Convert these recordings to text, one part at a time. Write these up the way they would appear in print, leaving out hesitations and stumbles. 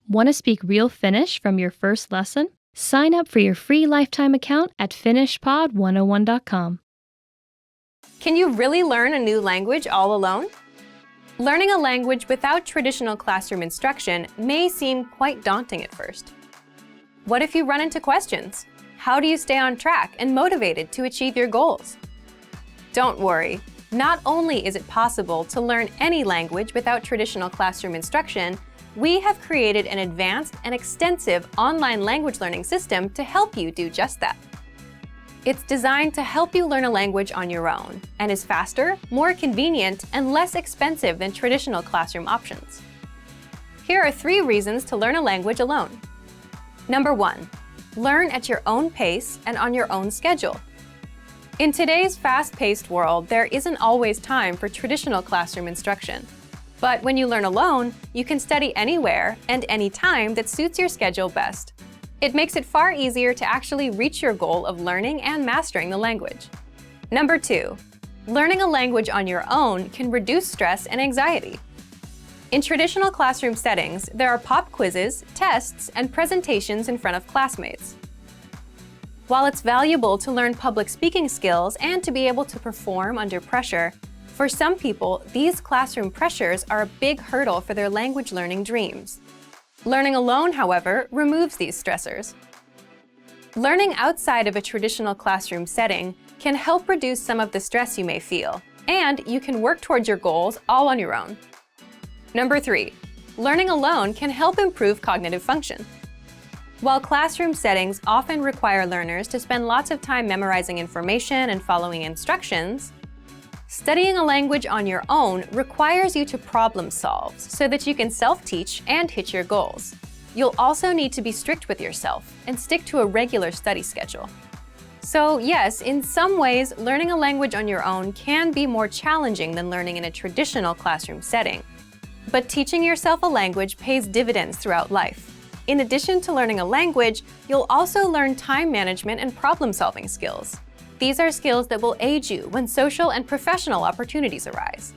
Want to speak real Finnish from your first lesson? Sign up for your free lifetime account at finishpod101.com. Can you really learn a new language all alone? Learning a language without traditional classroom instruction may seem quite daunting at first. What if you run into questions? How do you stay on track and motivated to achieve your goals? Don't worry. Not only is it possible to learn any language without traditional classroom instruction, we have created an advanced and extensive online language learning system to help you do just that. It's designed to help you learn a language on your own and is faster, more convenient, and less expensive than traditional classroom options. Here are 3 reasons to learn a language alone. Number 1, learn at your own pace and on your own schedule. In today's fast-paced world, there isn't always time for traditional classroom instruction. But when you learn alone, you can study anywhere and anytime that suits your schedule best. It makes it far easier to actually reach your goal of learning and mastering the language. Number 2, learning a language on your own can reduce stress and anxiety. In traditional classroom settings, there are pop quizzes, tests, and presentations in front of classmates. While it's valuable to learn public speaking skills and to be able to perform under pressure, for some people, these classroom pressures are a big hurdle for their language learning dreams. Learning alone, however, removes these stressors. Learning outside of a traditional classroom setting can help reduce some of the stress you may feel, and you can work towards your goals all on your own. Number 3, learning alone can help improve cognitive function. While classroom settings often require learners to spend lots of time memorizing information and following instructions, studying a language on your own requires you to problem solve so that you can self-teach and hit your goals. You'll also need to be strict with yourself and stick to a regular study schedule. So yes, in some ways, learning a language on your own can be more challenging than learning in a traditional classroom setting. But teaching yourself a language pays dividends throughout life. In addition to learning a language, you'll also learn time management and problem-solving skills. These are skills that will aid you when social and professional opportunities arise.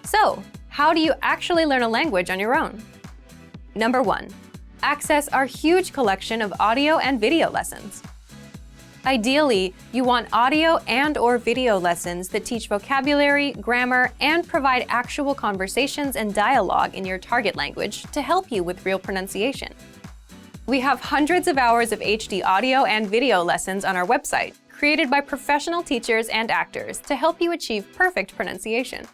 So, how do you actually learn a language on your own? Number 1, access our huge collection of audio and video lessons. Ideally, you want audio and/or video lessons that teach vocabulary, grammar, and provide actual conversations and dialogue in your target language to help you with real pronunciation. We have hundreds of hours of HD audio and video lessons on our website, created by professional teachers and actors to help you achieve perfect pronunciation.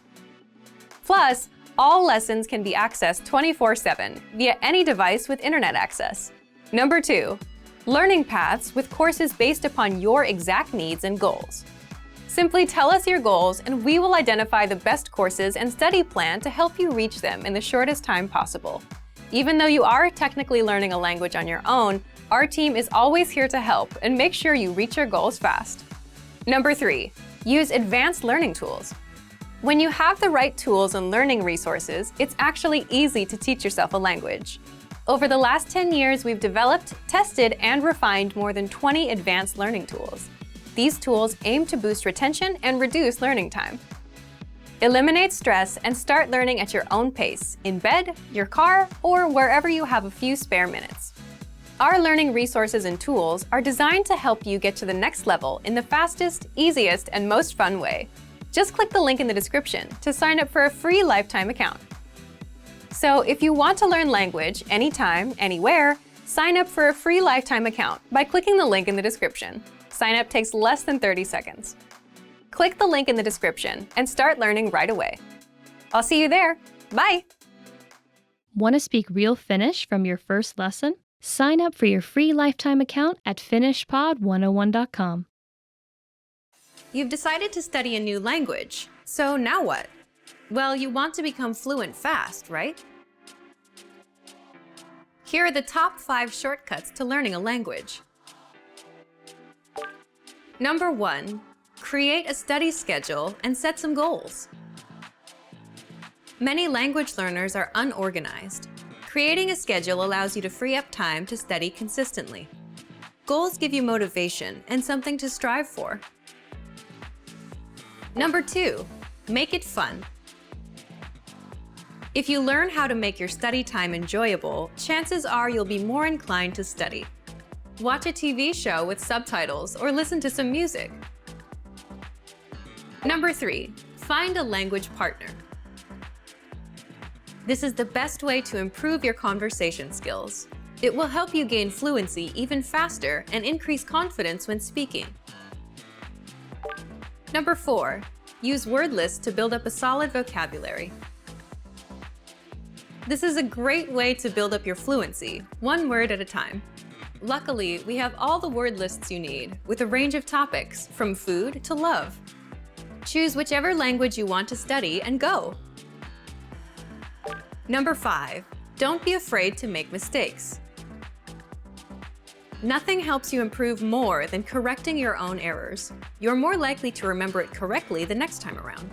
Plus, all lessons can be accessed 24/7 via any device with internet access. Number 2, learning paths with courses based upon your exact needs and goals. Simply tell us your goals and we will identify the best courses and study plan to help you reach them in the shortest time possible. Even though you are technically learning a language on your own, our team is always here to help and make sure you reach your goals fast. Number 3, use advanced learning tools. When you have the right tools and learning resources, it's actually easy to teach yourself a language. Over the last 10 years, we've developed, tested, and refined more than 20 advanced learning tools. These tools aim to boost retention and reduce learning time. Eliminate stress and start learning at your own pace, in bed, your car, or wherever you have a few spare minutes. Our learning resources and tools are designed to help you get to the next level in the fastest, easiest, and most fun way. Just click the link in the description to sign up for a free lifetime account. So if you want to learn language anytime, anywhere, sign up for a free lifetime account by clicking the link in the description. Sign up takes less than 30 seconds. Click the link in the description and start learning right away. I'll see you there. Bye! Want to speak real Finnish from your first lesson? Sign up for your free lifetime account at finishpod101.com. You've decided to study a new language, so now what? Well, you want to become fluent fast, right? Here are the top 5 shortcuts to learning a language. Number 1, create a study schedule and set some goals. Many language learners are unorganized. Creating a schedule allows you to free up time to study consistently. Goals give you motivation and something to strive for. Number 2, make it fun. If you learn how to make your study time enjoyable, chances are you'll be more inclined to study. Watch a TV show with subtitles or listen to some music. Number 3, find a language partner. This is the best way to improve your conversation skills. It will help you gain fluency even faster and increase confidence when speaking. Number 4, use word lists to build up a solid vocabulary. This is a great way to build up your fluency, one word at a time. Luckily, we have all the word lists you need, with a range of topics, from food to love. Choose whichever language you want to study and go. Number 5, don't be afraid to make mistakes. Nothing helps you improve more than correcting your own errors. You're more likely to remember it correctly the next time around.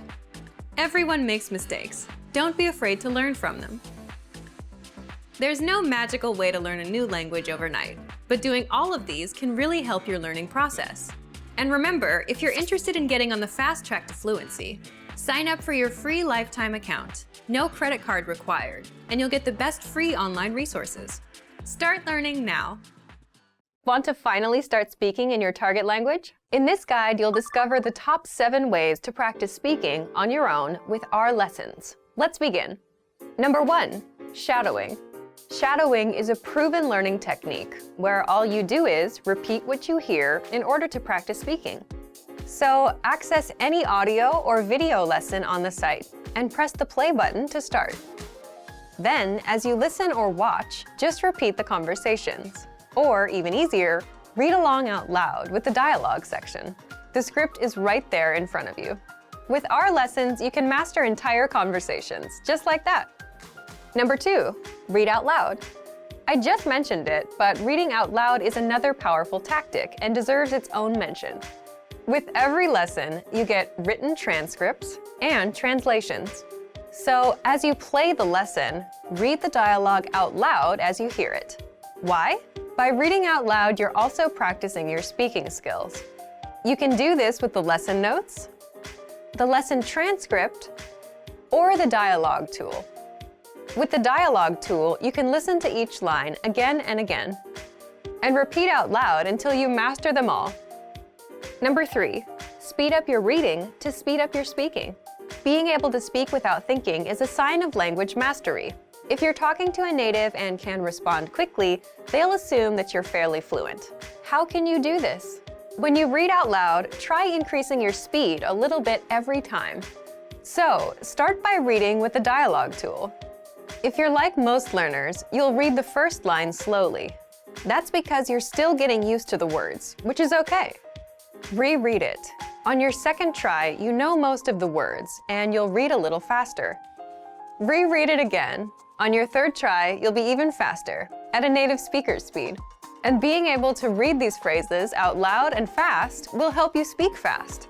Everyone makes mistakes. Don't be afraid to learn from them. There's no magical way to learn a new language overnight, but doing all of these can really help your learning process. And remember, if you're interested in getting on the fast track to fluency, sign up for your free lifetime account. No credit card required, and you'll get the best free online resources. Start learning now. Want to finally start speaking in your target language? In this guide, you'll discover the top 7 ways to practice speaking on your own with our lessons. Let's begin. Number 1, shadowing. Shadowing is a proven learning technique where all you do is repeat what you hear in order to practice speaking. So access any audio or video lesson on the site and press the play button to start. Then, as you listen or watch, just repeat the conversations. Or, even easier, read along out loud with the dialogue section. The script is right there in front of you. With our lessons, you can master entire conversations, just like that. Number 2, read out loud. I just mentioned it, but reading out loud is another powerful tactic and deserves its own mention. With every lesson, you get written transcripts and translations. So, as you play the lesson, read the dialogue out loud as you hear it. Why? By reading out loud, you're also practicing your speaking skills. You can do this with the lesson notes, the lesson transcript, or the dialogue tool. With the dialogue tool, you can listen to each line again and again, and repeat out loud until you master them all. Number 3, speed up your reading to speed up your speaking. Being able to speak without thinking is a sign of language mastery. If you're talking to a native and can respond quickly, they'll assume that you're fairly fluent. How can you do this? When you read out loud, try increasing your speed a little bit every time. So, start by reading with the dialogue tool. If you're like most learners, you'll read the first line slowly. That's because you're still getting used to the words, which is okay. Reread it. On your second try, you know most of the words, and you'll read a little faster. Reread it again. On your third try, you'll be even faster, at a native speaker's speed. And being able to read these phrases out loud and fast will help you speak fast.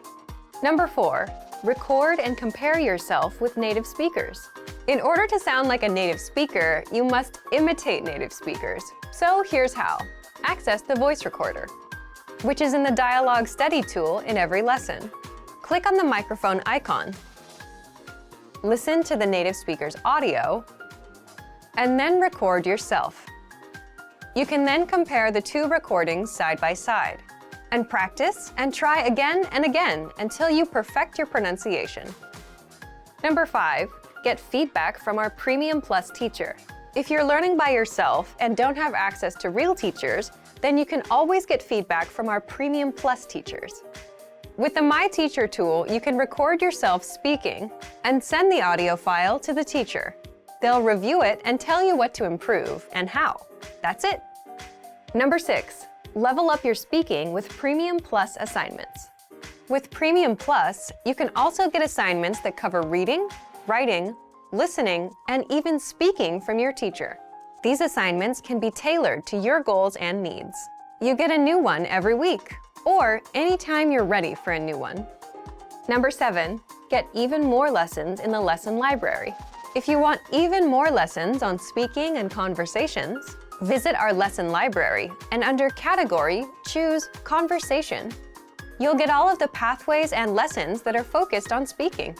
Number 4, record and compare yourself with native speakers. In order to sound like a native speaker, you must imitate native speakers. So here's how. Access the voice recorder, which is in the dialogue study tool in every lesson. Click on the microphone icon. Listen to the native speaker's audio, and then record yourself. You can then compare the 2 recordings side by side, and practice and try again and again until you perfect your pronunciation. Number 5, get feedback from our Premium Plus teacher. If you're learning by yourself and don't have access to real teachers, then you can always get feedback from our Premium Plus teachers. With the My Teacher tool, you can record yourself speaking and send the audio file to the teacher. They'll review it and tell you what to improve and how. That's it. Number 6, level up your speaking with Premium Plus assignments. With Premium Plus, you can also get assignments that cover reading, writing, listening, and even speaking from your teacher. These assignments can be tailored to your goals and needs. You get a new one every week, or anytime you're ready for a new one. Number 7, get even more lessons in the lesson library. If you want even more lessons on speaking and conversations, visit our lesson library and under Category, choose Conversation. You'll get all of the pathways and lessons that are focused on speaking.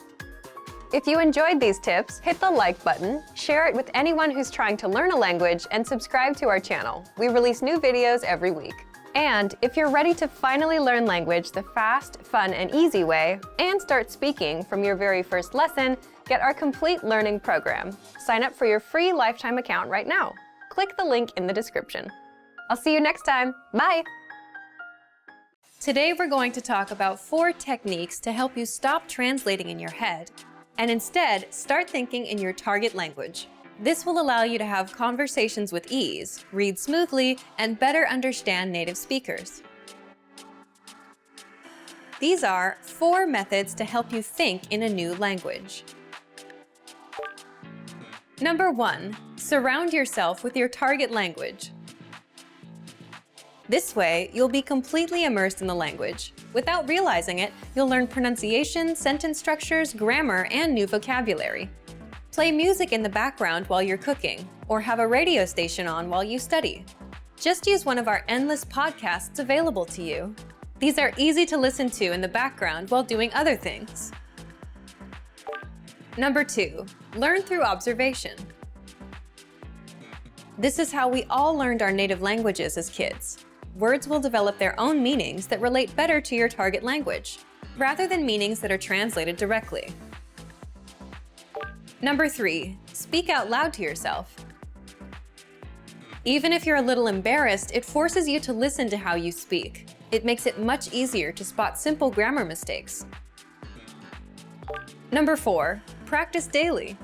If you enjoyed these tips, hit the like button, share it with anyone who's trying to learn a language, and subscribe to our channel. We release new videos every week. And if you're ready to finally learn language the fast, fun, and easy way, and start speaking from your very first lesson, get our complete learning program. Sign up for your free lifetime account right now. Click the link in the description. I'll see you next time. Bye! Today we're going to talk about 4 techniques to help you stop translating in your head and instead start thinking in your target language. This will allow you to have conversations with ease, read smoothly, and better understand native speakers. These are 4 methods to help you think in a new language. Number 1, surround yourself with your target language. This way, you'll be completely immersed in the language. Without realizing it, you'll learn pronunciation, sentence structures, grammar, and new vocabulary. Play music in the background while you're cooking, or have a radio station on while you study. Just use one of our endless podcasts available to you. These are easy to listen to in the background while doing other things. Number 2, learn through observation. This is how we all learned our native languages as kids. Words will develop their own meanings that relate better to your target language, rather than meanings that are translated directly. Number 3, speak out loud to yourself. Even if you're a little embarrassed, it forces you to listen to how you speak. It makes it much easier to spot simple grammar mistakes. Number 4, practice daily.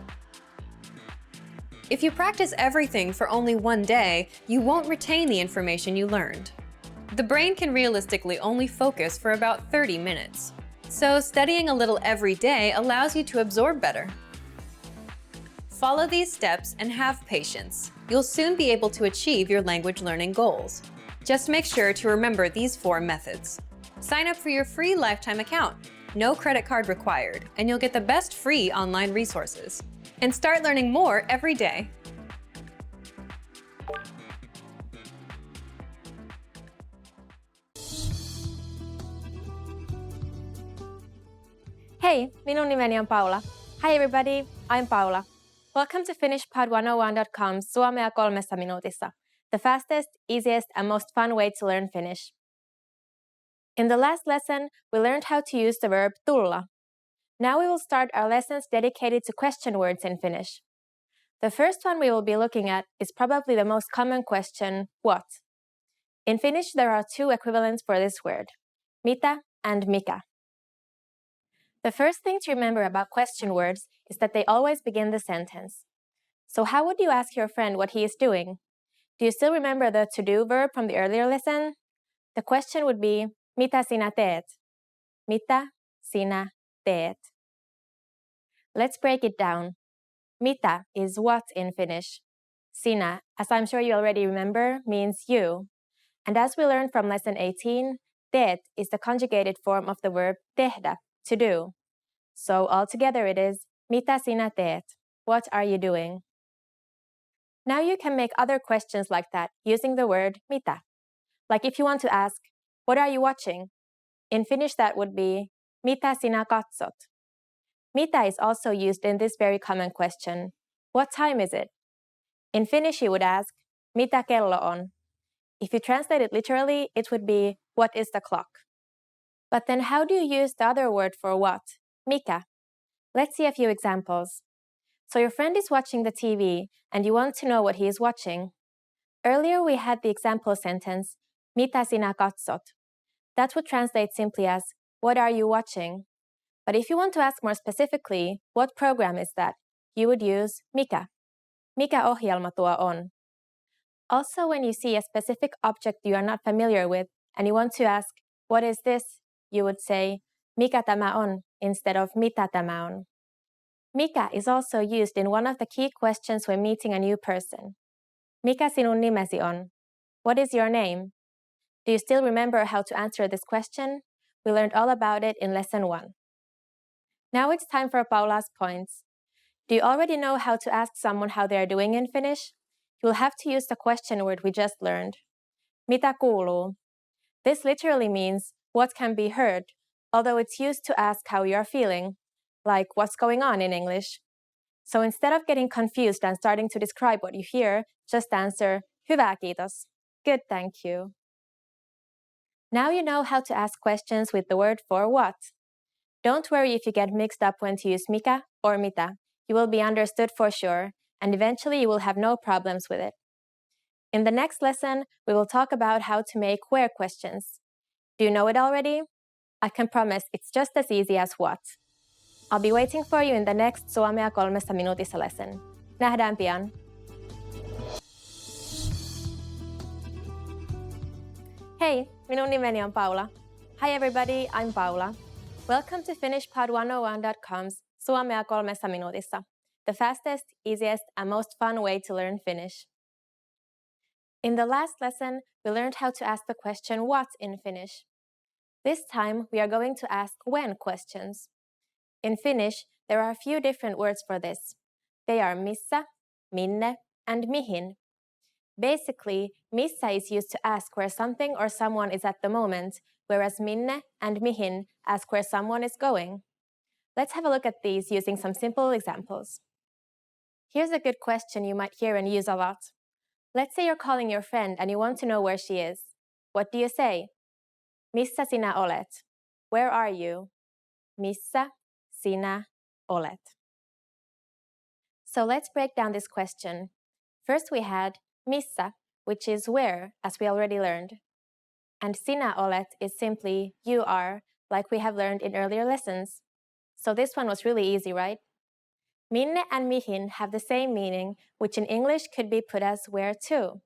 If you practice everything for only one day, you won't retain the information you learned. The brain can realistically only focus for about 30 minutes. So studying a little every day allows you to absorb better. Follow these steps and have patience. You'll soon be able to achieve your language learning goals. Just make sure to remember these 4 methods. Sign up for your free lifetime account. No credit card required, and you'll get the best free online resources. And start learning more every day. Hei, minun nimeni on Paula. Hi everybody, I'm Paula. Welcome to finishpod101.com's Suomea 3 minuutissa, the fastest, easiest, and most fun way to learn Finnish. In the last lesson, we learned how to use the verb tulla. Now we will start our lessons dedicated to question words in Finnish. The first one we will be looking at is probably the most common question, what? In Finnish, there are 2 equivalents for this word, mitä and mikä. The first thing to remember about question words is that they always begin the sentence. So how would you ask your friend what he is doing? Do you still remember the to-do verb from the earlier lesson? The question would be, mitä sinä teet? Mitä sinä teet? Let's break it down. Mitä is what in Finnish. Sinä, as I'm sure you already remember, means you. And as we learned from lesson 18, teet is the conjugated form of the verb tehdä, to do. So altogether it is, mitä sinä teet? What are you doing? Now you can make other questions like that using the word mitä. Like if you want to ask, what are you watching? In Finnish that would be, mitä sinä katsot? Mitä is also used in this very common question. What time is it? In Finnish you would ask, mitä kello on? If you translate it literally, it would be, what is the clock? But then how do you use the other word for what? Mikä? Let's see a few examples. So your friend is watching the TV and you want to know what he is watching. Earlier we had the example sentence, mitä sinä katsot? That would translate simply as, what are you watching? But if you want to ask more specifically, what program is that? You would use mikä. Mikä ohjelma tuo on? Also, when you see a specific object you are not familiar with and you want to ask, what is this? You would say, mikä tämä on, instead of mitä tämä on. Mikä is also used in one of the key questions when meeting a new person. Mikä sinun nimesi on? What is your name? Do you still remember how to answer this question? We learned all about it in lesson 1. Now it's time for Paula's points. Do you already know how to ask someone how they are doing in Finnish? You will have to use the question word we just learned. Mitä kuuluu? This literally means what can be heard, although it's used to ask how you are feeling. like what's going on in English. So instead of getting confused and starting to describe what you hear, just answer, hyvä kiitos. Good, thank you. Now you know how to ask questions with the word for what. Don't worry if you get mixed up when to use mikä or mitä. You will be understood for sure, and eventually you will have no problems with it. In the next lesson, we will talk about how to make where questions. Do you know it already? I can promise it's just as easy as what. I'll be waiting for you in the next Suomea 3 minuutissa lesson. Nähdään pian! Hey, minun nimeni on Paula. Hi everybody, I'm Paula. Welcome to FinishPod101.com's Suomea 3 minuutissa, the fastest, easiest, and most fun way to learn Finnish. In the last lesson, we learned how to ask the question what in Finnish. This time, we are going to ask when questions. In Finnish, there are a few different words for this. They are missä, minne, and mihin. Basically, missä is used to ask where something or someone is at the moment, whereas minne and mihin ask where someone is going. Let's have a look at these using some simple examples. Here's a good question you might hear and use a lot. Let's say you're calling your friend and you want to know where she is. What do you say? Missä sinä olet? Where are you? Missä sinä olet? So let's break down this question. First we had missä, which is where, as we already learned. And sinä olet is simply you are, like we have learned in earlier lessons. So this one was really easy, right? Minne and mihin have the same meaning, which in English could be put as where to.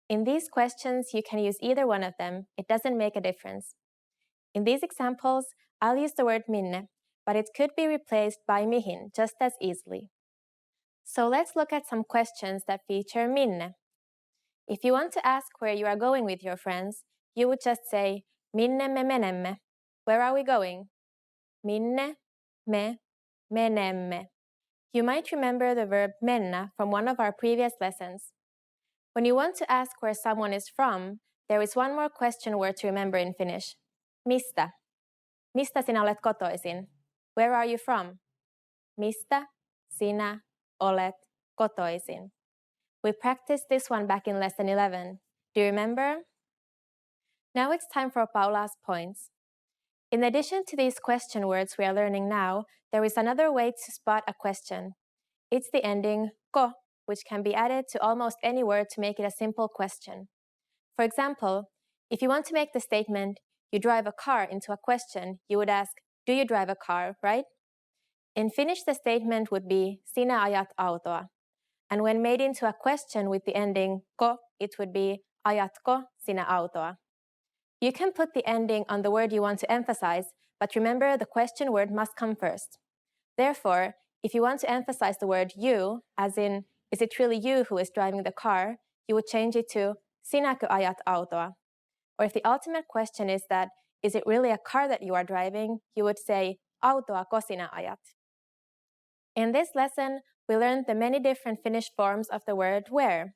In these questions, you can use either one of them. It doesn't make a difference. In these examples, I'll use the word minne, but it could be replaced by mihin just as easily. So let's look at some questions that feature minne. If you want to ask where you are going with your friends, you would just say, minne me menemme? Where are we going? Minne me menemme. You might remember the verb mennä from one of our previous lessons. When you want to ask where someone is from, there is one more question word to remember in Finnish. Mistä? Mistä sinä olet kotoisin? Where are you from? Mistä sinä olet kotoisin? We practiced this one back in lesson 11. Do you remember? Now it's time for Paula's points. In addition to these question words we are learning now, there is another way to spot a question. It's the ending ko, which can be added to almost any word to make it a simple question. For example, if you want to make the statement, you drive a car into a question, you would ask, do you drive a car, right? In Finnish, the statement would be, sinä ajat autoa. And when made into a question with the ending ko, it would be, ajatko sinä autoa? You can put the ending on the word you want to emphasize, but remember the question word must come first. Therefore, if you want to emphasize the word you, as in, is it really you who is driving the car, you would change it to, sinäkö ajat autoa? Or if the ultimate question is that, is it really a car that you are driving, you would say, autoako sinä ajat? In this lesson, we learned the many different Finnish forms of the word where.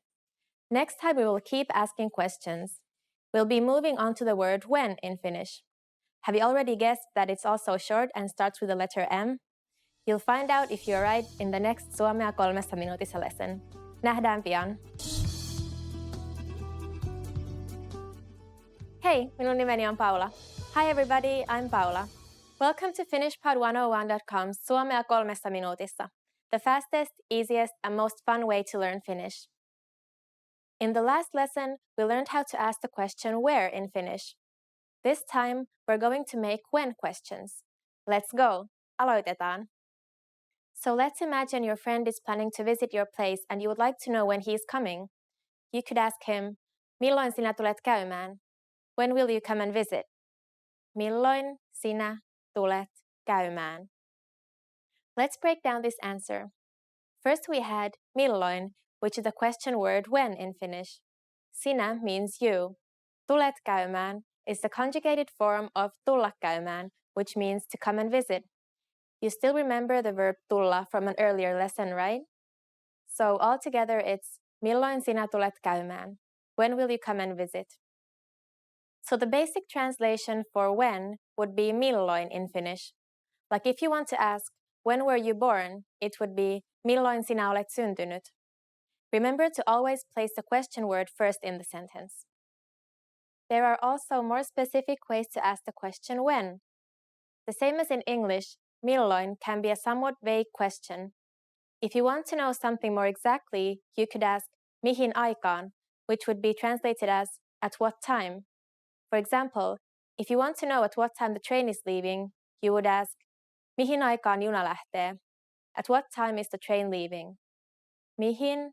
Next time, we will keep asking questions. We'll be moving on to the word when in Finnish. Have you already guessed that it's also short and starts with the letter M? You'll find out if you're right in the next Suomea 3 minuutissa lesson. Nähdään pian! Hey, minun nimeni on Paula. Hi everybody, I'm Paula. Welcome to FinishPod101.com's Suomea 3 minuutissa, the fastest, easiest, and most fun way to learn Finnish. In the last lesson, we learned how to ask the question where in Finnish. This time, we're going to make when questions. Let's go! Aloitetaan! So let's imagine your friend is planning to visit your place and you would like to know when he is coming. You could ask him, milloin sinä tulet käymään? When will you come and visit? Milloin sinä tulet käymään? Let's break down this answer. First we had milloin, which is the question word when in Finnish. Sinä means you. Tulet käymään is the conjugated form of tulla käymään, which means to come and visit. You still remember the verb tulla from an earlier lesson, right? So altogether it's milloin sinä tulet käymään? When will you come and visit? So the basic translation for when would be milloin in Finnish. Like if you want to ask, when were you born, it would be milloin sinä olet syntynyt. Remember to always place the question word first in the sentence. There are also more specific ways to ask the question when. The same as in English, milloin can be a somewhat vague question. If you want to know something more exactly, you could ask mihin aikaan, which would be translated as at what time. For example, if you want to know at what time the train is leaving, you would ask mihin aikaan juna lähtee? At what time is the train leaving? Mihin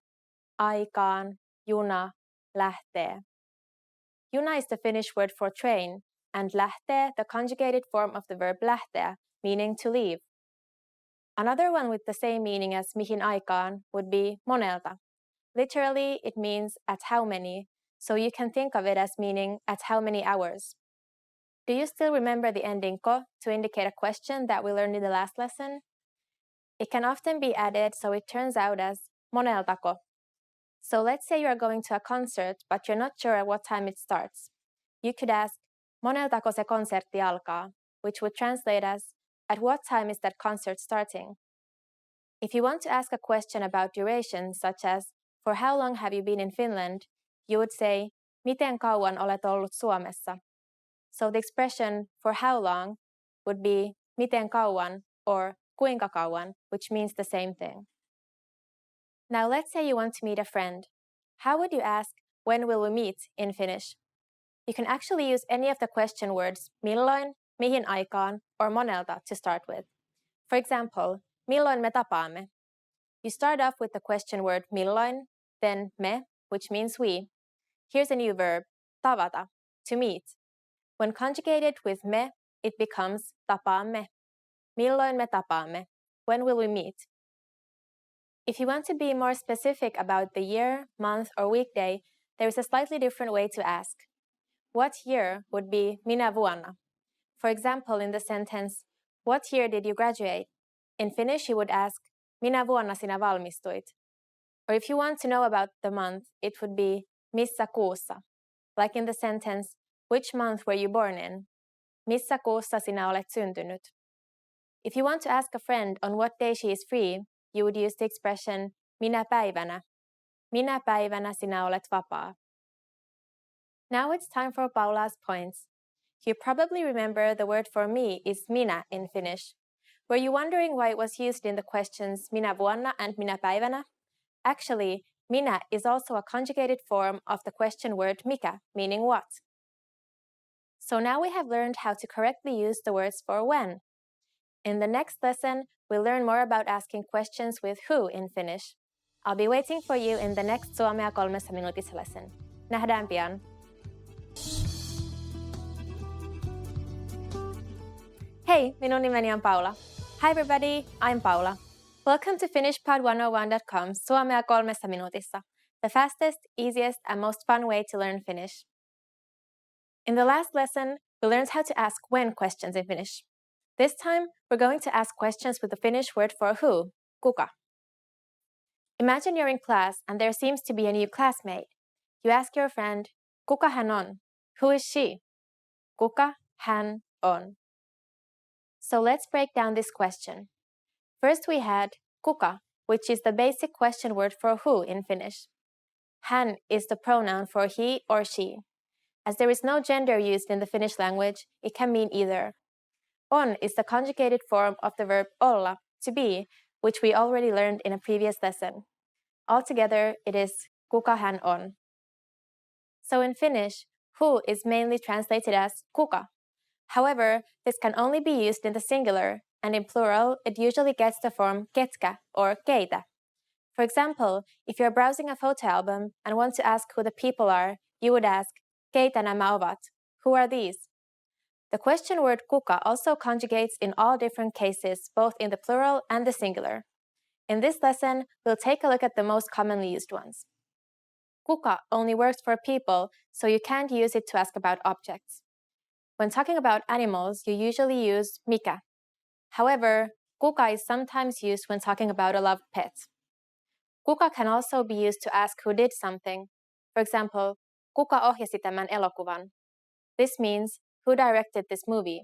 aikaan juna lähtee? Juna is the Finnish word for train, and lähtee the conjugated form of the verb lähteä, meaning to leave. Another one with the same meaning as mihin aikaan would be monelta. Literally, it means at how many, so you can think of it as meaning at how many hours. Do you still remember the ending ko to indicate a question that we learned in the last lesson? It can often be added so it turns out as moneltako. So let's say you are going to a concert, but you're not sure at what time it starts. You could ask, moneltako se konsertti alkaa, which would translate as, at what time is that concert starting? If you want to ask a question about duration, such as, for how long have you been in Finland? You would say, miten kauan olet ollut Suomessa? So the expression, for how long, would be miten kauan or kuinka kauan, which means the same thing. Now let's say you want to meet a friend. How would you ask, when will we meet, in Finnish? You can actually use any of the question words milloin, mihin aikaan, or monelta to start with. For example, milloin me tapaamme? You start off with the question word milloin, then me, which means we. Here's a new verb, tavata, to meet. When conjugated with me, it becomes tapaamme. Milloin me tapaamme? When will we meet? If you want to be more specific about the year, month, or weekday, there is a slightly different way to ask. What year would be minä vuonna? For example, in the sentence, what year did you graduate? In Finnish, you would ask, minä vuonna sinä valmistuit? Or if you want to know about the month, it would be missä kuussa? Like in the sentence, which month were you born in? Missä kuussa sinä olet syntynyt? If you want to ask a friend on what day she is free, you would use the expression minä päivänä? Minä päivänä sinä olet vapaa? Now it's time for Paula's points. You probably remember the word for me is minä in Finnish. Were you wondering why it was used in the questions minä vuonna and minä päivänä? Actually, minä is also a conjugated form of the question word mikä, meaning what. So now we have learned how to correctly use the words for when. In the next lesson, we'll learn more about asking questions with who in Finnish. I'll be waiting for you in the next Suomea 3 minuutissa lesson. Nähdään pian! Hey, minun nimeni on Paula. Hi everybody, I'm Paula. Welcome to FinishPod101.com Suomea 3 minuutissa, the fastest, easiest, and most fun way to learn Finnish. In the last lesson, we learned how to ask when questions in Finnish. This time, we're going to ask questions with the Finnish word for who, kuka. Imagine you're in class and there seems to be a new classmate. You ask your friend, kuka hän on? Who is she? Kuka hän on? So let's break down this question. First we had kuka, which is the basic question word for who in Finnish. Hän is the pronoun for he or she. As there is no gender used in the Finnish language, it can mean either. On is the conjugated form of the verb olla, to be, which we already learned in a previous lesson. Altogether, it is kuka hän on. So in Finnish, who is mainly translated as kuka. However, this can only be used in the singular, and in plural, it usually gets the form ketkä or keitä. For example, if you're browsing a photo album and want to ask who the people are, you would ask, keitä nämä ovat? Who are these? The question word kuka also conjugates in all different cases, both in the plural and the singular. In this lesson, we'll take a look at the most commonly used ones. Kuka only works for people, so you can't use it to ask about objects. When talking about animals, you usually use mikä. However, kuka is sometimes used when talking about a loved pet. Kuka can also be used to ask who did something. For example, kuka ohjasi tämän elokuvan? This means who directed this movie.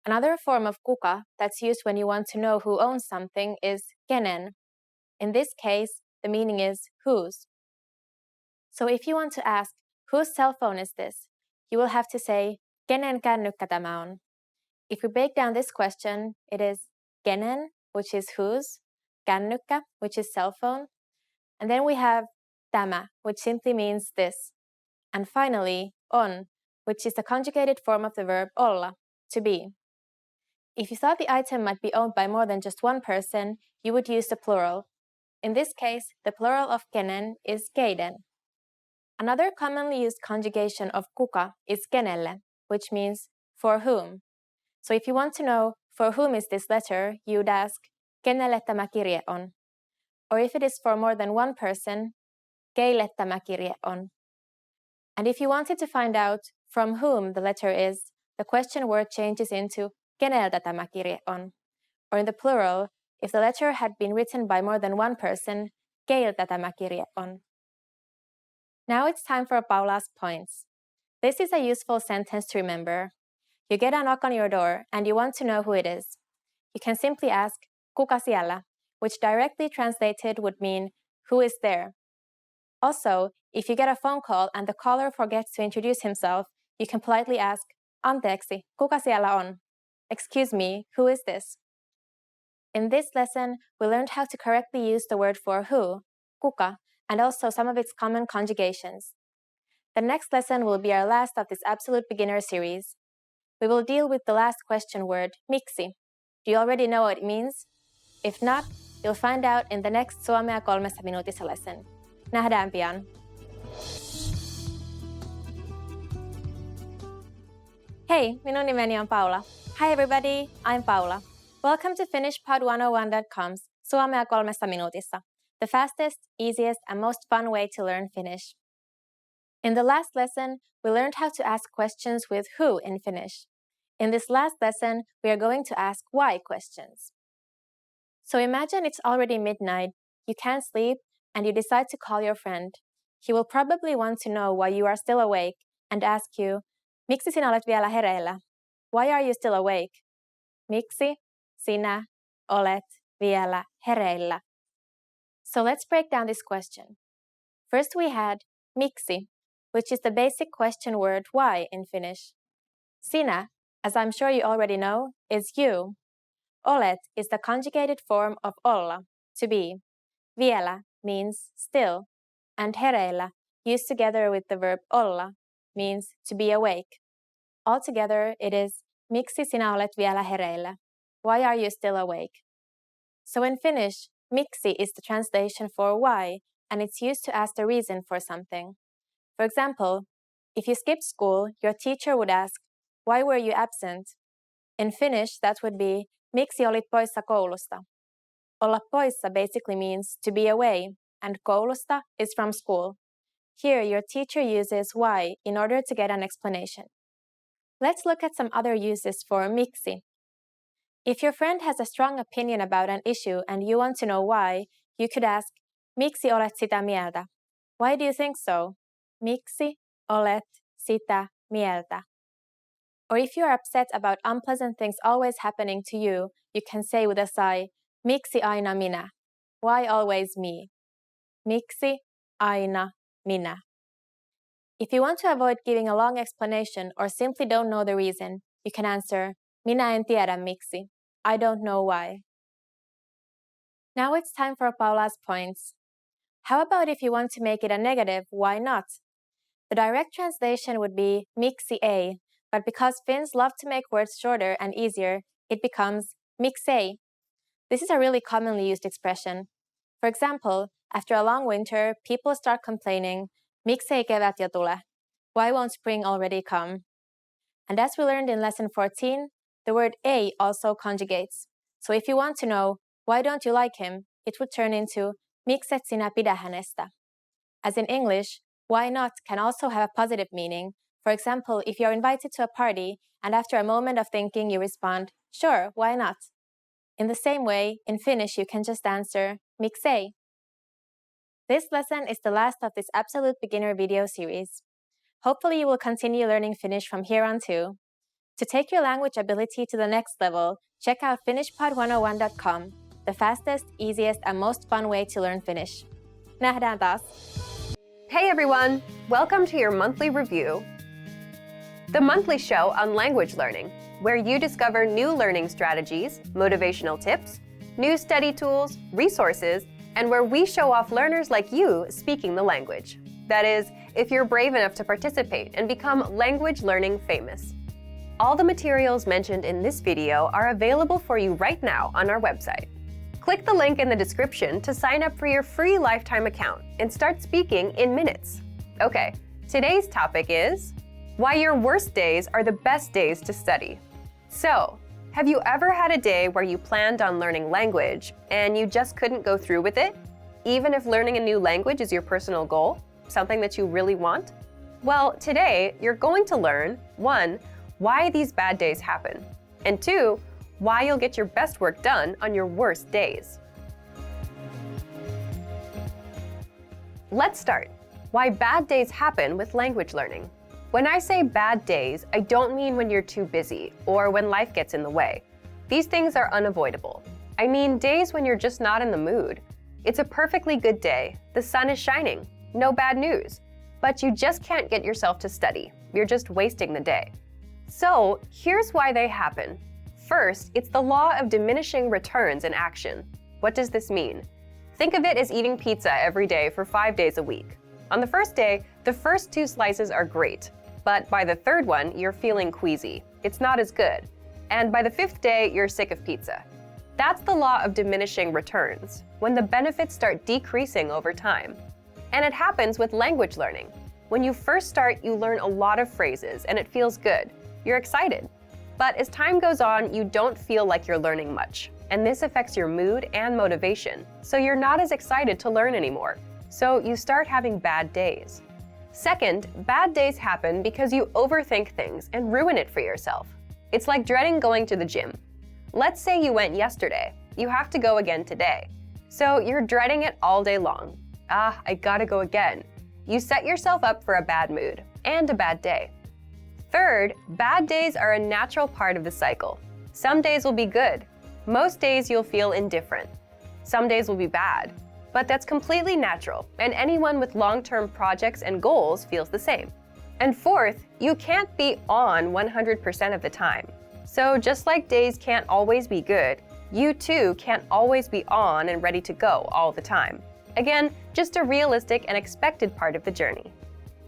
Another form of kuka that's used when you want to know who owns something is kenen. In this case, the meaning is whose. So if you want to ask, whose cell phone is this? You will have to say, kenen kännykkä tämä on? If we break down this question, it is kenen, which is whose, kännykkä, which is cell phone, and then we have tämä, which simply means this. And finally, on, which is the conjugated form of the verb olla, to be. If you thought the item might be owned by more than just one person, you would use the plural. In this case, the plural of kenen is keiden. Another commonly used conjugation of kuka is kenelle, which means for whom. So if you want to know for whom is this letter, you'd ask, kenelle tämä kirje on? Or if it is for more than one person, keille tämä kirje on? And if you wanted to find out from whom the letter is, the question word changes into keneltä tämä kirje on? Or in the plural, if the letter had been written by more than one person, keiltä tämä kirje on? Now it's time for Paula's points. This is a useful sentence to remember. You get a knock on your door and you want to know who it is. You can simply ask, kuka siellä, which directly translated would mean, who is there? Also, if you get a phone call and the caller forgets to introduce himself, you can politely ask, anteeksi, kuka siellä on? Excuse me, who is this? In this lesson, we learned how to correctly use the word for who, kuka, and also some of its common conjugations. The next lesson will be our last of this absolute beginner series. We will deal with the last question word, miksi. Do you already know what it means? If not, you'll find out in the next Suomea 3 minuutissa lesson. Nähdään pian! Hey, minun nimeni on Paula. Hi everybody, I'm Paula. Welcome to FinishPod101.com's Suomea 3 minuutissa, the fastest, easiest, and most fun way to learn Finnish. In the last lesson, we learned how to ask questions with who in Finnish. In this last lesson, we are going to ask why questions. So imagine it's already midnight, you can't sleep, and you decide to call your friend. He will probably want to know why you are still awake and ask you, miksi sinä olet vielä hereillä? Why are you still awake? Miksi sinä olet vielä hereillä? So let's break down this question. First we had miksi, which is the basic question word why in Finnish. Sinä, as I'm sure you already know, is you. Olet is the conjugated form of olla, to be. Vielä means still, and hereillä, used together with the verb olla, means to be awake. Altogether, it is miksi sinä olet vielä hereillä? Why are you still awake? So in Finnish, miksi is the translation for why, and it's used to ask the reason for something. For example, if you skipped school, your teacher would ask, why were you absent? In Finnish, that would be, miksi olit poissa koulusta? Olla poissa basically means to be away, and koulusta is from school. Here, your teacher uses why in order to get an explanation. Let's look at some other uses for miksi. If your friend has a strong opinion about an issue and you want to know why, you could ask, miksi olet sitä mieltä? Why do you think so? Miksi olet sitä mieltä? Or if you're upset about unpleasant things always happening to you, you can say with a sigh, miksi aina minä? Why always me? Miksi aina minä? If you want to avoid giving a long explanation or simply don't know the reason, you can answer, minä en tiedä miksi. I don't know why. Now it's time for Paula's points. How about if you want to make it a negative, why not? The direct translation would be miksi ei, but because Finns love to make words shorter and easier, it becomes miksei. This is a really commonly used expression. For example, after a long winter, people start complaining, miksei kevät jo tule? Why won't spring already come? And as we learned in lesson 14, the word ei also conjugates. So if you want to know, why don't you like him, it would turn into, mikset sinä pidä hänestä? As in English, why not can also have a positive meaning. For example, if you're invited to a party, and after a moment of thinking you respond, sure, why not? In the same way, in Finnish you can just answer, miksei. This lesson is the last of this absolute beginner video series. Hopefully you will continue learning Finnish from here on too. To take your language ability to the next level, check out finishpod101.com, the fastest, easiest, and most fun way to learn Finnish. Nähdään taas! Hey everyone! Welcome to your monthly review, the monthly show on language learning, where you discover new learning strategies, motivational tips, new study tools, resources, and where we show off learners like you speaking the language. That is, if you're brave enough to participate and become language learning famous. All the materials mentioned in this video are available for you right now on our website. Click the link in the description to sign up for your free lifetime account and start speaking in minutes. Okay, today's topic is why your worst days are the best days to study. So, have you ever had a day where you planned on learning language and you just couldn't go through with it? Even if learning a new language is your personal goal, something that you really want? Well, today you're going to learn 1. Why these bad days happen, and 2. Why you'll get your best work done on your worst days. Let's start. Why bad days happen with language learning. When I say bad days, I don't mean when you're too busy or when life gets in the way. These things are unavoidable. I mean days when you're just not in the mood. It's a perfectly good day, the sun is shining, no bad news, but you just can't get yourself to study. You're just wasting the day. So, here's why they happen. First, it's the law of diminishing returns in action. What does this mean? Think of it as eating pizza every day for 5 days a week. On the first day, the first 2 slices are great, but by the third one, you're feeling queasy. It's not as good. And by the 5th day, you're sick of pizza. That's the law of diminishing returns, when the benefits start decreasing over time. And it happens with language learning. When you first start, you learn a lot of phrases and it feels good. You're excited. But as time goes on, you don't feel like you're learning much. And this affects your mood and motivation. So you're not as excited to learn anymore. So you start having bad days. Second, bad days happen because you overthink things and ruin it for yourself. It's like dreading going to the gym. Let's say you went yesterday. You have to go again today. So you're dreading it all day long. I gotta go again. You set yourself up for a bad mood and a bad day. Third, bad days are a natural part of the cycle. Some days will be good. Most days you'll feel indifferent. Some days will be bad. But that's completely natural, and anyone with long-term projects and goals feels the same. And fourth, you can't be on 100% of the time. So just like days can't always be good, you too can't always be on and ready to go all the time. Again, just a realistic and expected part of the journey.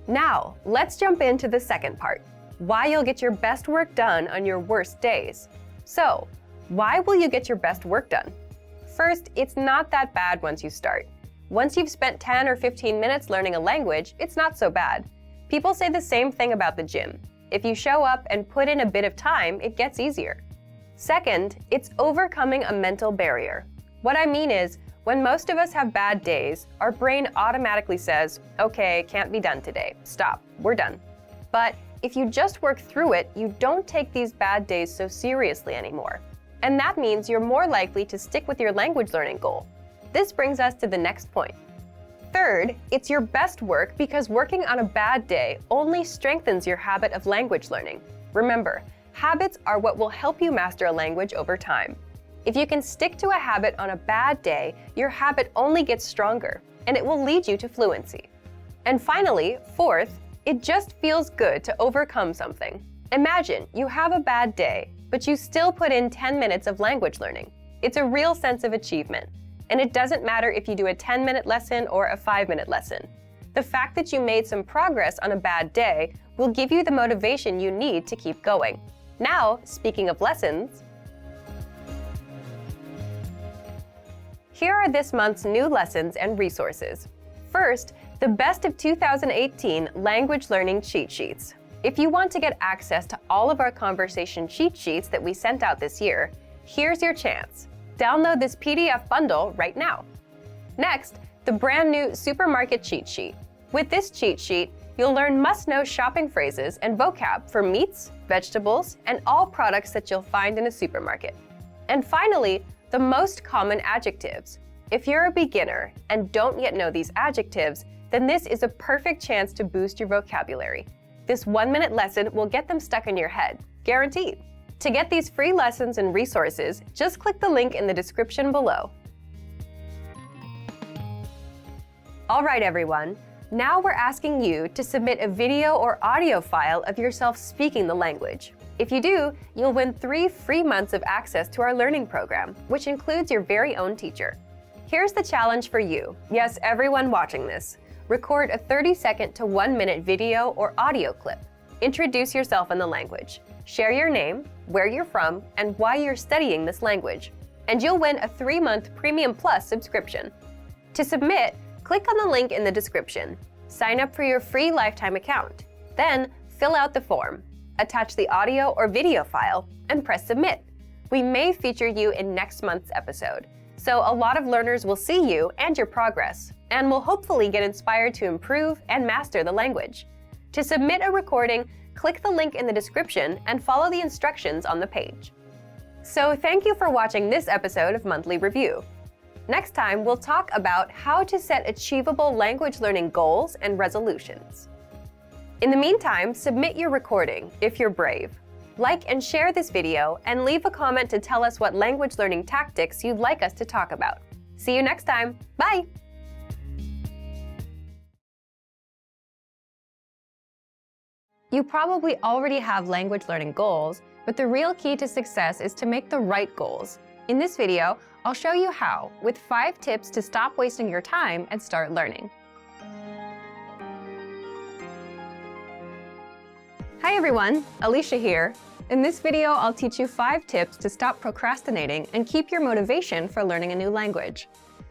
Now, let's jump into the second part. Why you'll get your best work done on your worst days. So, why will you get your best work done? First, it's not that bad once you start. Once you've spent 10 or 15 minutes learning a language, it's not so bad. People say the same thing about the gym. If you show up and put in a bit of time, it gets easier. Second, it's overcoming a mental barrier. What I mean is, when most of us have bad days, our brain automatically says, okay, can't be done today. Stop, we're done. But if you just work through it, you don't take these bad days so seriously anymore. And that means you're more likely to stick with your language learning goal. This brings us to the next point. Third, it's your best work because working on a bad day only strengthens your habit of language learning. Remember, habits are what will help you master a language over time. If you can stick to a habit on a bad day, your habit only gets stronger, and it will lead you to fluency. And finally, fourth, it just feels good to overcome something. Imagine you have a bad day, but you still put in 10 minutes of language learning. It's a real sense of achievement. And it doesn't matter if you do a 10-minute lesson or a 5-minute lesson. The fact that you made some progress on a bad day will give you the motivation you need to keep going. Now, speaking of lessons, here are this month's new lessons and resources. First, the Best of 2018 Language Learning Cheat Sheets. If you want to get access to all of our conversation cheat sheets that we sent out this year, here's your chance. Download this PDF bundle right now. Next, the brand new Supermarket Cheat Sheet. With this cheat sheet, you'll learn must-know shopping phrases and vocab for meats, vegetables, and all products that you'll find in a supermarket. And finally, the most common adjectives. If you're a beginner and don't yet know these adjectives, then this is a perfect chance to boost your vocabulary. This 1-minute lesson will get them stuck in your head, guaranteed. To get these free lessons and resources, just click the link in the description below. All right, everyone. Now we're asking you to submit a video or audio file of yourself speaking the language. If you do, you'll win 3 free months of access to our learning program, which includes your very own teacher. Here's the challenge for you. Yes, everyone watching this. Record a 30-second to 1-minute video or audio clip. Introduce yourself in the language. Share your name, where you're from, and why you're studying this language. And you'll win a 3-month Premium Plus subscription. To submit, click on the link in the description. Sign up for your free lifetime account. Then, fill out the form. Attach the audio or video file, and press submit. We may feature you in next month's episode, so a lot of learners will see you and your progress, and will hopefully get inspired to improve and master the language. To submit a recording, click the link in the description and follow the instructions on the page. So thank you for watching this episode of Monthly Review. Next time, we'll talk about how to set achievable language learning goals and resolutions. In the meantime, submit your recording if you're brave. Like and share this video, and leave a comment to tell us what language learning tactics you'd like us to talk about. See you next time. Bye! You probably already have language learning goals, but the real key to success is to make the right goals. In this video, I'll show you how, with 5 tips to stop wasting your time and start learning. Hi everyone, Alicia here. In this video, I'll teach you 5 tips to stop procrastinating and keep your motivation for learning a new language.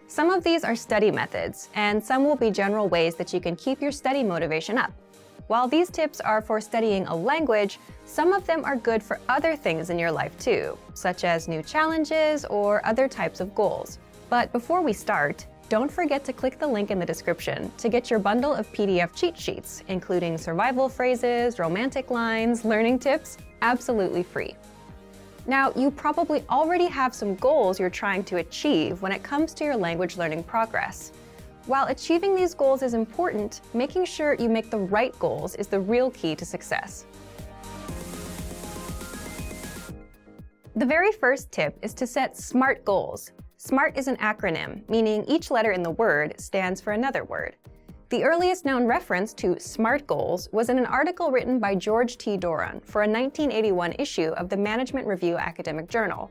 Some of these are study methods, and some will be general ways that you can keep your study motivation up. While these tips are for studying a language, some of them are good for other things in your life too, such as new challenges or other types of goals. But before we start, don't forget to click the link in the description to get your bundle of PDF cheat sheets, including survival phrases, romantic lines, learning tips, absolutely free. Now, you probably already have some goals you're trying to achieve when it comes to your language learning progress. While achieving these goals is important, making sure you make the right goals is the real key to success. The very first tip is to set SMART goals. SMART is an acronym, meaning each letter in the word stands for another word. The earliest known reference to SMART goals was in an article written by George T. Doran for a 1981 issue of the Management Review Academic Journal.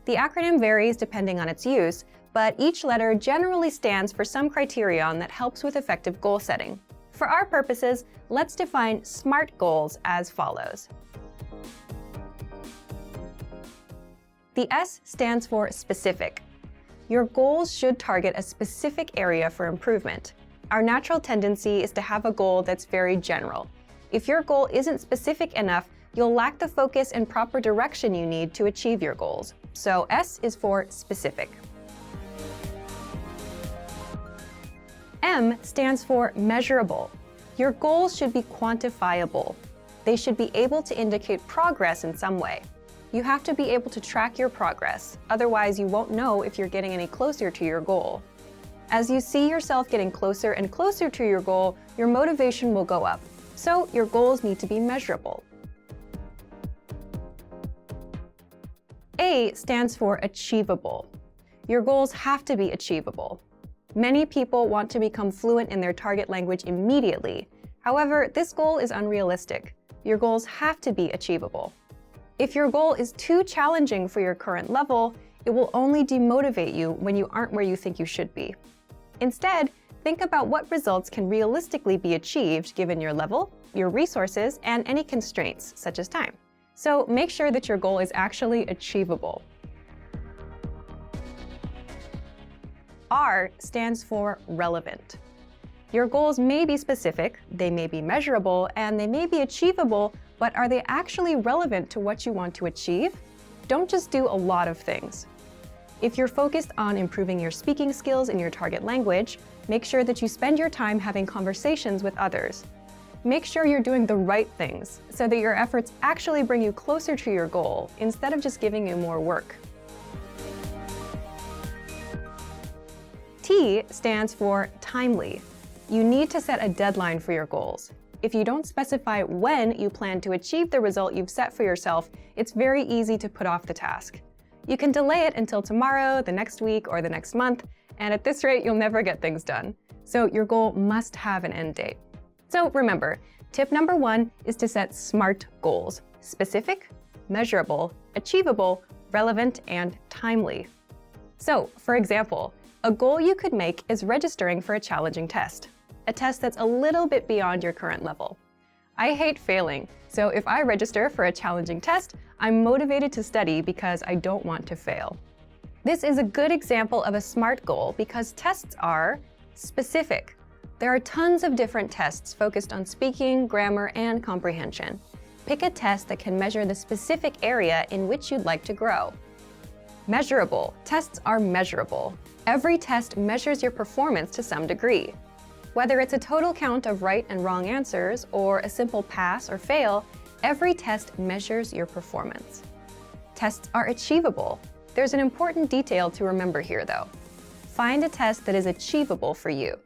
The acronym varies depending on its use, but each letter generally stands for some criterion that helps with effective goal setting. For our purposes, let's define SMART goals as follows. The S stands for specific. Your goals should target a specific area for improvement. Our natural tendency is to have a goal that's very general. If your goal isn't specific enough, you'll lack the focus and proper direction you need to achieve your goals. So S is for specific. M stands for measurable. Your goals should be quantifiable. They should be able to indicate progress in some way. You have to be able to track your progress, otherwise you won't know if you're getting any closer to your goal. As you see yourself getting closer and closer to your goal, your motivation will go up. So your goals need to be measurable. A stands for achievable. Your goals have to be achievable. Many people want to become fluent in their target language immediately. However, this goal is unrealistic. Your goals have to be achievable. If your goal is too challenging for your current level, it will only demotivate you when you aren't where you think you should be. Instead, think about what results can realistically be achieved given your level, your resources, and any constraints, such as time. So make sure that your goal is actually achievable. R stands for relevant. Your goals may be specific, they may be measurable, and they may be achievable, but are they actually relevant to what you want to achieve? Don't just do a lot of things. If you're focused on improving your speaking skills in your target language, make sure that you spend your time having conversations with others. Make sure you're doing the right things so that your efforts actually bring you closer to your goal instead of just giving you more work. T stands for timely. You need to set a deadline for your goals. if you don't specify when you plan to achieve the result you've set for yourself, it's very easy to put off the task. You can delay it until tomorrow, the next week, or the next month, and at this rate, you'll never get things done. So your goal must have an end date. So remember, tip number 1 is to set SMART goals: specific, measurable, achievable, relevant, and timely. So, for example, a goal you could make is registering for a challenging test, a test that's a little bit beyond your current level. I hate failing, so if I register for a challenging test, I'm motivated to study because I don't want to fail. This is a good example of a SMART goal because tests are specific. There are tons of different tests focused on speaking, grammar, and comprehension. Pick a test that can measure the specific area in which you'd like to grow. Measurable. Tests are measurable. Every test measures your performance to some degree. Whether it's a total count of right and wrong answers or a simple pass or fail, every test measures your performance. Tests are achievable. There's an important detail to remember here, though. Find a test that is achievable for you.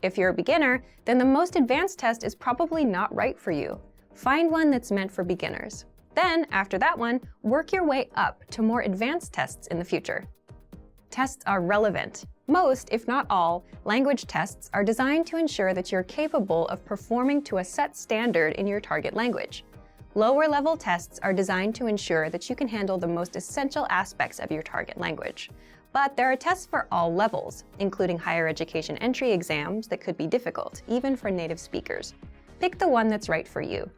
If you're a beginner, then the most advanced test is probably not right for you. Find one that's meant for beginners. Then, after that one, work your way up to more advanced tests in the future. Tests are relevant. Most, if not all, language tests are designed to ensure that you're capable of performing to a set standard in your target language. Lower-level tests are designed to ensure that you can handle the most essential aspects of your target language. But there are tests for all levels, including higher education entry exams that could be difficult, even for native speakers. Pick the one that's right for you.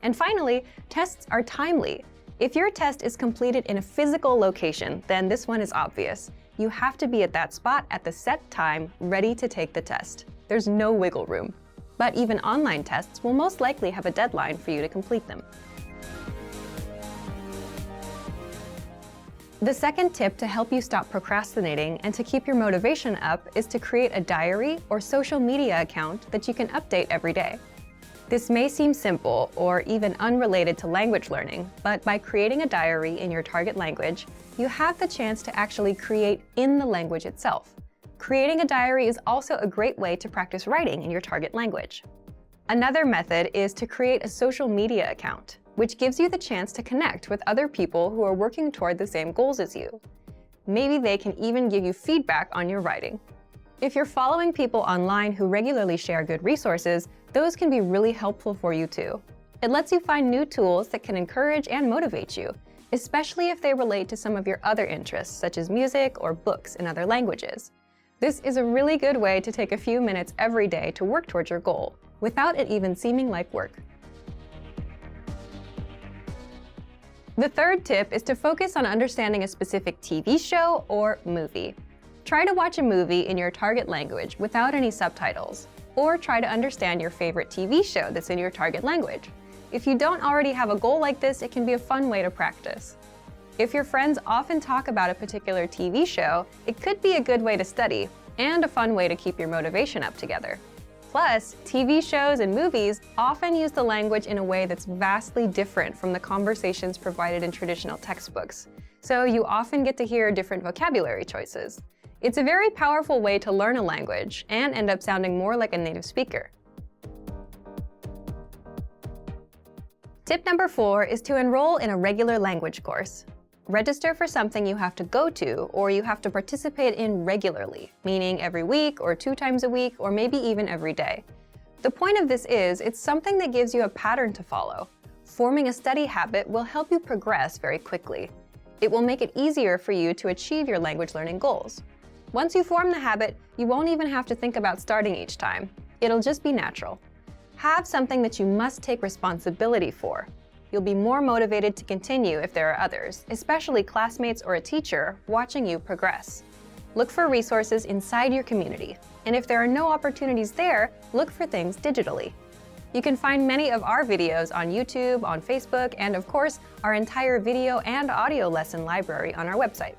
And finally, tests are timely. If your test is completed in a physical location, then this one is obvious. You have to be at that spot at the set time, ready to take the test. There's no wiggle room. But even online tests will most likely have a deadline for you to complete them. The second tip to help you stop procrastinating and to keep your motivation up is to create a diary or social media account that you can update every day. This may seem simple or even unrelated to language learning, but by creating a diary in your target language, you have the chance to actually create in the language itself. Creating a diary is also a great way to practice writing in your target language. Another method is to create a social media account, which gives you the chance to connect with other people who are working toward the same goals as you. Maybe they can even give you feedback on your writing. If you're following people online who regularly share good resources, those can be really helpful for you too. It lets you find new tools that can encourage and motivate you, especially if they relate to some of your other interests, such as music or books in other languages. This is a really good way to take a few minutes every day to work towards your goal, without it even seeming like work. The third tip is to focus on understanding a specific TV show or movie. Try to watch a movie in your target language without any subtitles, or try to understand your favorite TV show that's in your target language. If you don't already have a goal like this, it can be a fun way to practice. If your friends often talk about a particular TV show, it could be a good way to study, and a fun way to keep your motivation up together. Plus, TV shows and movies often use the language in a way that's vastly different from the conversations provided in traditional textbooks, so you often get to hear different vocabulary choices. It's a very powerful way to learn a language and end up sounding more like a native speaker. Tip number 4 is to enroll in a regular language course. Register for something you have to go to or you have to participate in regularly, meaning every week or 2 times a week or maybe even every day. The point of this is it's something that gives you a pattern to follow. Forming a study habit will help you progress very quickly. It will make it easier for you to achieve your language learning goals. Once you form the habit, you won't even have to think about starting each time. It'll just be natural. Have something that you must take responsibility for. You'll be more motivated to continue if there are others, especially classmates or a teacher, watching you progress. Look for resources inside your community, and if there are no opportunities there, look for things digitally. You can find many of our videos on YouTube, on Facebook, and of course, our entire video and audio lesson library on our website.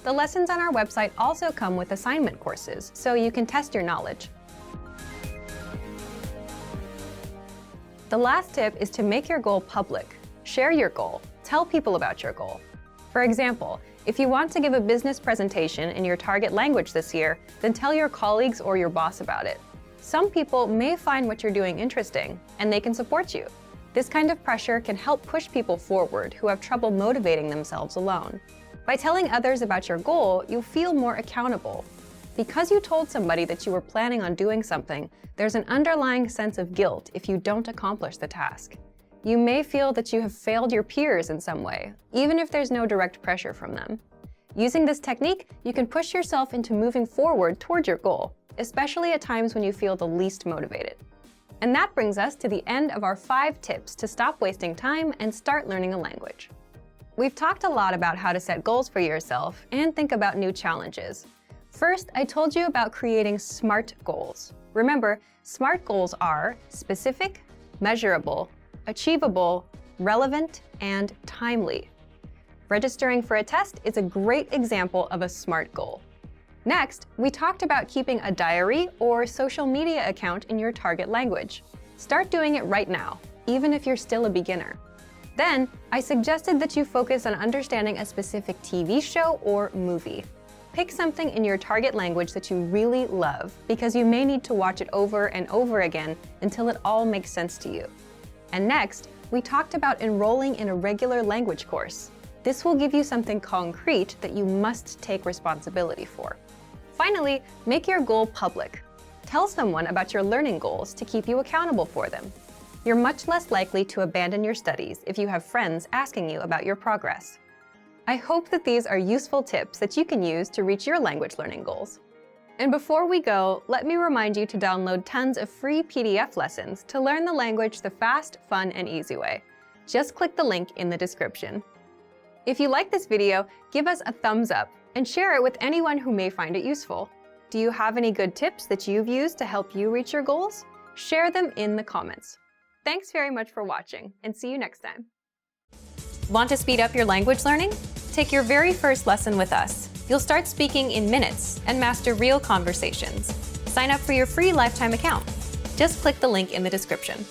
The lessons on our website also come with assignment courses, so you can test your knowledge. The last tip is to make your goal public. Share your goal. Tell people about your goal. For example, if you want to give a business presentation in your target language this year, then tell your colleagues or your boss about it. Some people may find what you're doing interesting, and they can support you. This kind of pressure can help push people forward who have trouble motivating themselves alone. By telling others about your goal, you'll feel more accountable. Because you told somebody that you were planning on doing something, there's an underlying sense of guilt if you don't accomplish the task. You may feel that you have failed your peers in some way, even if there's no direct pressure from them. Using this technique, you can push yourself into moving forward toward your goal, especially at times when you feel the least motivated. And that brings us to the end of our 5 tips to stop wasting time and start learning a language. We've talked a lot about how to set goals for yourself and think about new challenges. First, I told you about creating SMART goals. Remember, SMART goals are specific, measurable, achievable, relevant, and timely. Registering for a test is a great example of a SMART goal. Next, we talked about keeping a diary or social media account in your target language. Start doing it right now, even if you're still a beginner. Then, I suggested that you focus on understanding a specific TV show or movie. Pick something in your target language that you really love, because you may need to watch it over and over again until it all makes sense to you. And next, we talked about enrolling in a regular language course. This will give you something concrete that you must take responsibility for. Finally, make your goal public. Tell someone about your learning goals to keep you accountable for them. You're much less likely to abandon your studies if you have friends asking you about your progress. I hope that these are useful tips that you can use to reach your language learning goals. And before we go, let me remind you to download tons of free PDF lessons to learn the language the fast, fun, and easy way. Just click the link in the description. If you like this video, give us a thumbs up and share it with anyone who may find it useful. Do you have any good tips that you've used to help you reach your goals? Share them in the comments. Thanks very much for watching, and see you next time. Want to speed up your language learning? Take your very first lesson with us. You'll start speaking in minutes and master real conversations. Sign up for your free lifetime account. Just click the link in the description.